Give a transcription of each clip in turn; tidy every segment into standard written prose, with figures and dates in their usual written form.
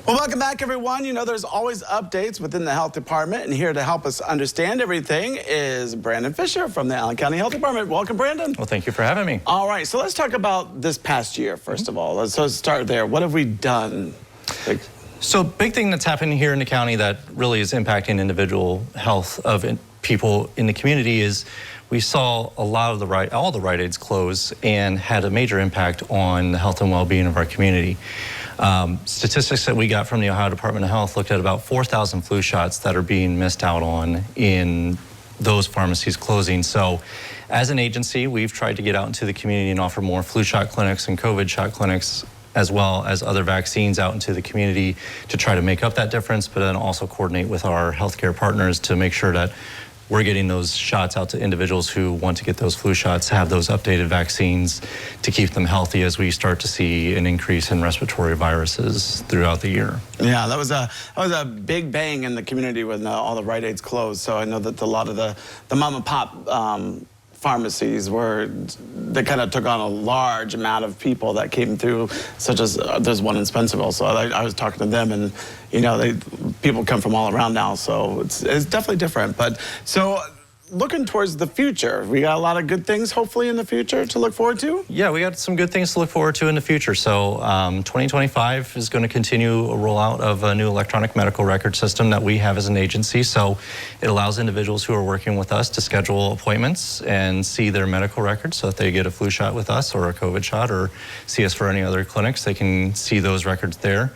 Well, welcome back, everyone. You know, there's always updates within the health department, and here to help us understand everything is Brandon Fischer from the Allen County Health Department. Welcome, Brandon. Well, thank you for having me. All right, so let's talk about this past year, first of all. Let's start there. What have we done? So, big thing that's happening here in the county that really is impacting individual health of people in the community is we saw a lot of all the Rite Aids close and had a major impact on the health and well-being of our community. Statistics that we got from the Ohio Department of Health looked at about 4,000 flu shots that are being missed out on in those pharmacies closing. So as an agency, we've tried to get out into the community and offer more flu shot clinics and COVID shot clinics, as well as other vaccines out into the community to try to make up that difference, but then also coordinate with our healthcare partners to make sure that we're getting those shots out to individuals who want to get those flu shots, have those updated vaccines to keep them healthy as we start to see an increase in respiratory viruses throughout the year. Yeah, that was a big bang in the community when all the Rite Aids closed. So I know that a lot of the mom and pop pharmacies they kind of took on a large amount of people that came through, such as there's one in Spencerville. So I was talking to them, and you know, people come from all around now, so it's definitely different. But so looking towards the future, we got a lot of good things hopefully in the future to look forward to. Yeah, we got some good things to look forward to in the future. So 2025 is going to continue a rollout of a new electronic medical record system that we have as an agency. So it allows individuals who are working with us to schedule appointments and see their medical records, so if they get a flu shot with us or a COVID shot or see us for any other clinics, they can see those records there.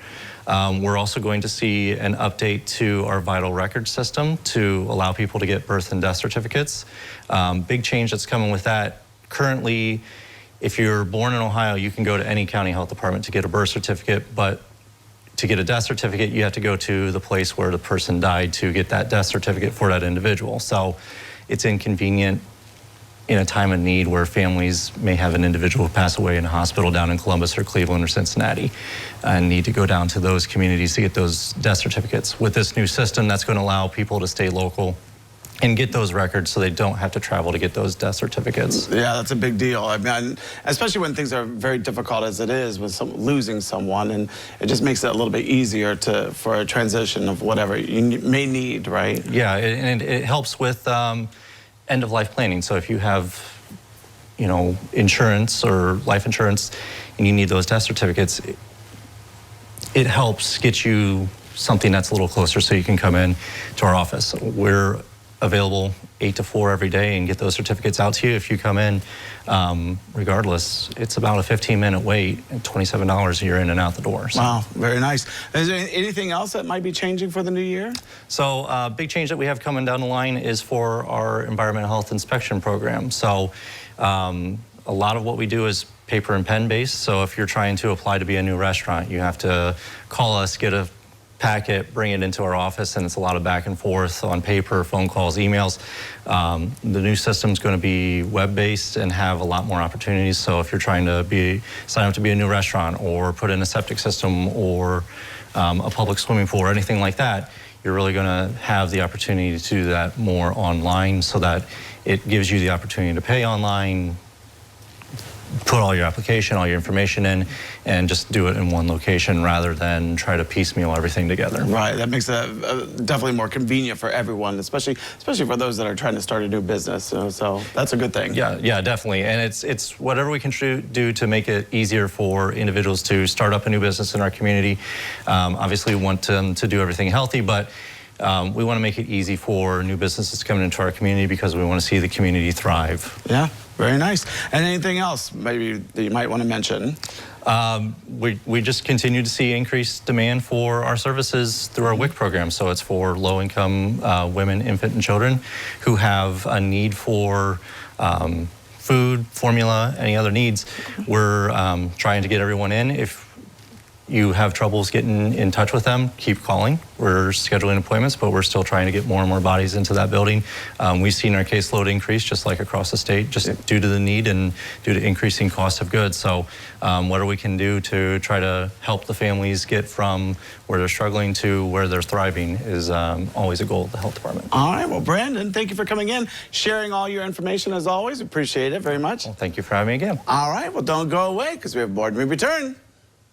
We're also going to see an update to our vital record system to allow people to get birth and death certificates. Big change that's coming with that. Currently, if you're born in Ohio, you can go to any county health department to get a birth certificate, but to get a death certificate, you have to go to the place where the person died to get that death certificate for that individual. So it's inconvenient in a time of need where families may have an individual who pass away in a hospital down in Columbus or Cleveland or Cincinnati and need to go down to those communities to get those death certificates. With this new system, that's going to allow people to stay local and get those records so they don't have to travel to get those death certificates. Yeah, that's a big deal. I mean, especially when things are very difficult as it is with losing someone, and it just makes it a little bit easier for a transition of whatever you may need, right? Yeah, and it helps with end-of-life planning. So if you have, you know, insurance or life insurance and you need those death certificates, it helps get you something that's a little closer so you can come in to our office. We're available 8 to 4 every day and get those certificates out to you. If you come in, regardless, it's about a 15-minute wait and $27 you're in and out the doors. Wow, very nice. Is there anything else that might be changing for the new year? So big change that we have coming down the line is for our environmental health inspection program. So a lot of what we do is paper and pen based. So if you're trying to apply to be a new restaurant, you have to call us, get a packet, bring it into our office, and it's a lot of back and forth on paper, phone calls, emails. The new system's going to be web-based and have a lot more opportunities. So if you're trying to sign up to be a new restaurant or put in a septic system or a public swimming pool or anything like that, you're really going to have the opportunity to do that more online, so that it gives you the opportunity to pay online, put all your application, all your information in, and just do it in one location rather than try to piecemeal everything together. Right, that makes it definitely more convenient for everyone, especially for those that are trying to start a new business. So that's a good thing. Yeah, definitely. And it's whatever we can do to make it easier for individuals to start up a new business in our community. Obviously, we want them to do everything healthy, but we want to make it easy for new businesses coming into our community because we want to see the community thrive. Yeah. Very nice. And anything else maybe that you might want to mention? We just continue to see increased demand for our services through our WIC program. So it's for low-income women, infant, and children who have a need for food, formula, any other needs. We're trying to get everyone in. If you have troubles getting in touch with them, keep calling. We're scheduling appointments, but we're still trying to get more and more bodies into that building. We've seen our caseload increase just like across the state, just due to the need and due to increasing cost of goods. So whatever we can do to try to help the families get from where they're struggling to where they're thriving is always a goal of the health department. All right, well, Brandon, thank you for coming in, sharing all your information as always. Appreciate it very much. Well, thank you for having me again. All right, well, don't go away because we have Board Meeting Return.